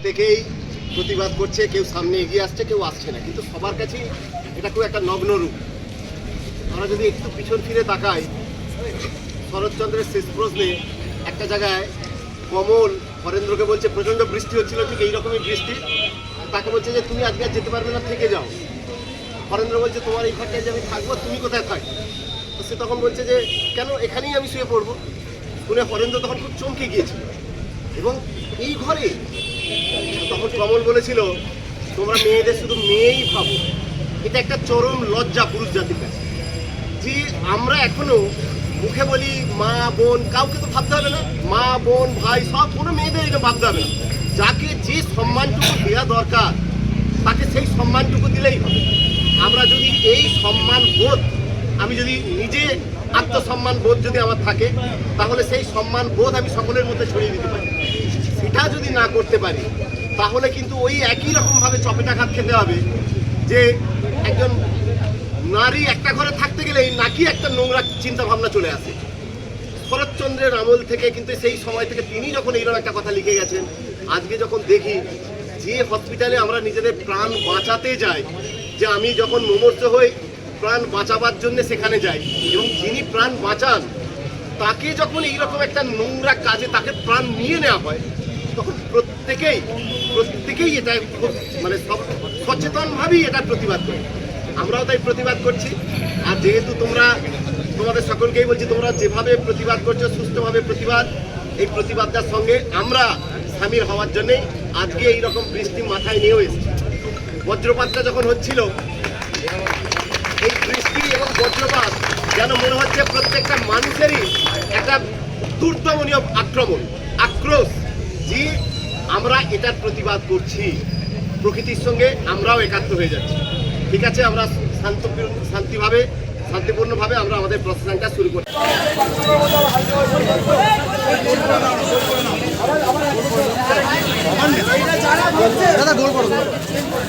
প্রত্যেকেই প্রতিবাদ করছে, কেউ সামনে এগিয়ে আসছে, কেউ আসছে না, কিন্তু সবার কাছেই এটা খুব একটা নগ্ন রূপ। আমরা যদি একটু পিছন ফিরে তাকাই, শরৎচন্দ্রের শেষ প্রশ্নে একটা জায়গায় কমল হরেন্দ্রকে বলছে, প্রচণ্ড বৃষ্টি হচ্ছিল, ঠিক এইরকমই বৃষ্টি, তাকে বলছে যে তুমি আজকে আর যেতে পারবে না, থেকে যাও। হরেন্দ্র বলছে তোমার এই ঘরটায় যে আমি থাকবো, তুমি কোথায় থাকবে? তো সে তখন বলছে যে কেন, এখানেই আমি শুয়ে পড়বো। শুনে হরেন্দ্র তখন খুব চমকে গিয়েছিল। এবং এই ঘরে তখন কমল বলেছিল তোমরা মেয়েদের শুধু মেয়েই ভাবো। এটা একটা চরম লজ্জা পুরুষ জাতির কাছে, যে আমরা এখনো মুখে বলি মা বোন, কাউকে তো ভাবতে হবে না, মা বোন ভাই সব, কোনো মেয়েদের এটা ভাবতে হবে না। যাকে যে সম্মানটুকু দেওয়া দরকার তাকে সেই সম্মানটুকু দিলেই হবে। আমরা যদি এই সম্মান বোধ, আমি যদি নিজে আত্মসম্মান বোধ যদি আমার থাকে, তাহলে সেই সম্মান বোধ আমি সকলের মধ্যে ছড়িয়ে দিতে পারি। সেটা যদি না করতে পারি, তাহলে কিন্তু ওই একই রকমভাবে চপেটাঘাত খেতে হবে যে একজন নারী একটা ঘরে থাকতে গেলেই নাকি একটা নোংরা চিন্তা ভাবনা চলে আসে। শরৎচন্দ্রের আমল থেকে কিন্তু সেই সময় থেকে তিনি যখন এইরকম একটা কথা লিখে গেছেন, আজকে যখন দেখি যে হসপিটালে আমরা নিজেদের প্রাণ বাঁচাতে যাই, যে আমি যখন মুমূর্ষ হই প্রাণ বাঁচাবার জন্য সেখানে যাই, এবং যিনি প্রাণ বাঁচান তাকে যখন এইরকম একটা নোংরা কাজে তাকে প্রাণ নিয়ে নেওয়া হয়, তখন প্রত্যেকেই এটা খুব মানে সচেতনভাবেই এটা প্রতিবাদ করে। আমরাও তাই প্রতিবাদ করছি। আর যেহেতু তোমাদের সকলকেই বলছি, তোমরা যেভাবে প্রতিবাদ করছো সুস্থভাবে প্রতিবাদ, এই প্রতিবাদটার সঙ্গে আমরা সামিল হওয়ার জন্যেই আজকে এইরকম বৃষ্টি মাথায় নিয়েও এসেছি। বজ্রপাতটা যখন হচ্ছিল, এই বৃষ্টি এবং বজ্রপাত যেন মনে হচ্ছে প্রত্যেকটা মানুষেরই একটা দুর্দমনীয় আক্রোশ, যে আমরা এটার প্রতিবাদ করছি, প্রকৃতির সঙ্গে আমরাও একাত্ম হয়ে যাচ্ছি। ঠিক আছে, আমরা শান্তিপূর্ণভাবে আমরা আমাদের প্রস্থানটা শুরু করছি।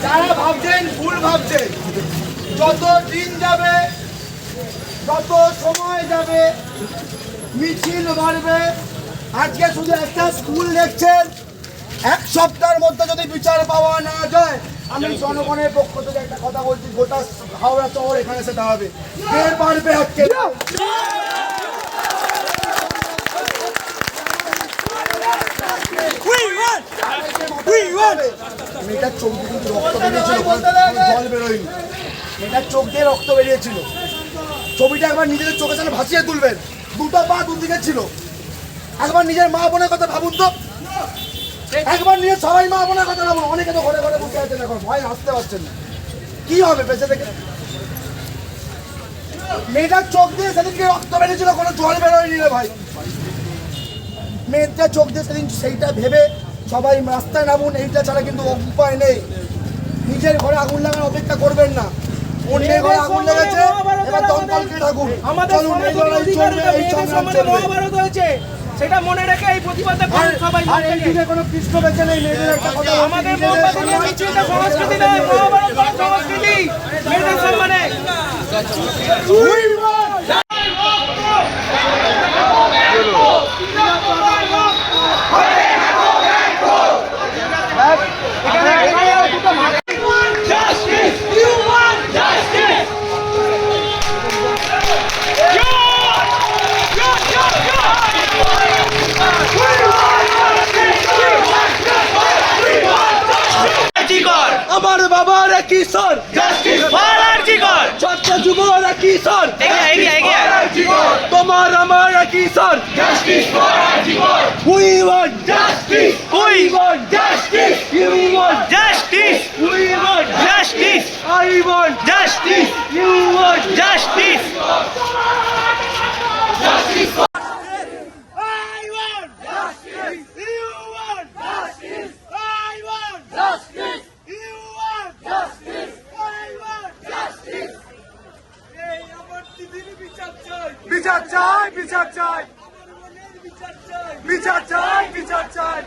যারা ভাবছেন ভুল ভাবছেন, যত দিন যাবে, যত সময় যাবে, মিছিল বাড়বে। আজকে শুধু একটা স্কুল দেখছেন, এক সপ্তাহের মধ্যে যদি বিচার পাওয়া না যায়, আমি জনগণের পক্ষ থেকে একটা কথা বলছি, গোটা হাওড়া শহর এখানে সেটা হবে। কে পারবে আজকে? মেয়েটার চোখ দিয়ে কিন্তু রক্ত বেরিয়েছিল, জল বেরোয়নি, মেয়েটার চোখ দিয়ে রক্ত বেরিয়েছিল। ছবিটা একবার নিজেদের চোখের সামনে ভাসিয়ে তুলবেন। দুটো পা দুদিকে ছিল। একবার নিজের মা বোনের কথা ভাবুন তো, একবার নিজের সবাই মা বোনের কথা ভাবুন। অনেকে তো ঘরে ঘরে বসে আছেন, এখন ভয় আসতে পারছেন না, কি হবে বেঁচে থেকে? মেয়েটার চোখ দিয়ে সেদিনকে রক্ত বেরিয়েছিল, কোনো জল বেরোয়নি রে ভাই। মেয়েটার চোখ দিয়ে সেদিন সেইটা ভেবে সবাই রাস্তায় নামুন, এইটা ছাড়া কিন্তু উপায় নেই। নিজের ঘরে আগুন লাগানোর অপেক্ষা করবেন না, অন্যের ঘরে আগুন লেগেছে, এবার দমকলকে ডাকুন। চলুন, এই লড়াই চলবে, এই সংগ্রাম চলবে। সেটা মনে রেখে এই প্রতিবাদে সবাই, আর এই যুগে কোনো কৃষ্ণ বেঁচে নেই। মেয়েদের একটা কথা, আমাদের সংস্কৃতি নয়, মহাভারত সংস্কৃতি, মেয়েদের সম্মানে। আমার বাবার কিশোর, ছাত্র যুবরা কিশোর, তোমার আমার কিশোর, we want justice, we want justice, you want Justice! we want Justice! I want Justice! you want Justice! বিচার চাই, বিচার চাই, বিচার চাই, বিচার চাই,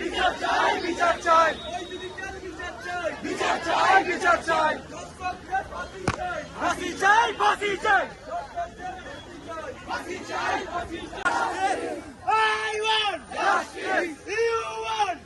বিচার চাই, বিচার চাই, বিচার চাই, বিচার চাই, ফাঁসি চাই, ফাঁসি চাই, ফাঁসি চাই, ফাঁসি চাই। I want justice. You want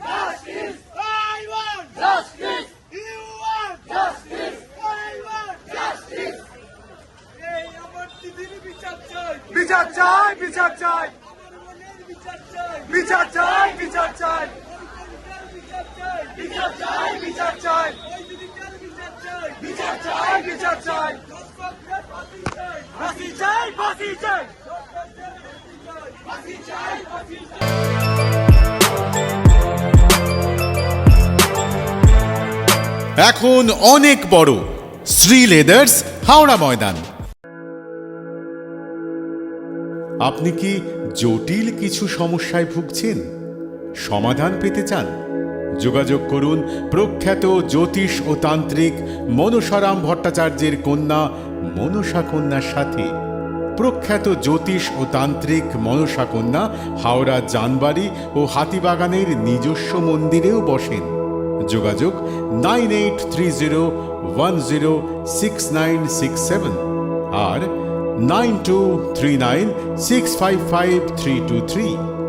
বিচার চাই, বিচার চাই, বিচার চাই, ফাঁসি চাই, ফাঁসি চাই, ফাঁসি চাই, ফাঁসি চাই। এখন অনেক বড় শ্রী লেদার্স হাওড়া ময়দান। আপনি কি জটিল কিছু সমস্যায় ভুগছেন? সমাধান পেতে চান? যোগাযোগ করুন প্রখ্যাত জ্যোতিষ ও তান্ত্রিক মনসারাম ভট্টাচার্যের কন্যা মনসা কন্যার সাথে। প্রখ্যাত জ্যোতিষ ও তান্ত্রিক মনসা কন্যা হাওড়া জানবাড়ি ও হাতিবাগানের নিজস্ব মন্দিরেও বসেন। যোগাযোগ 9830106967 আর 9239655323।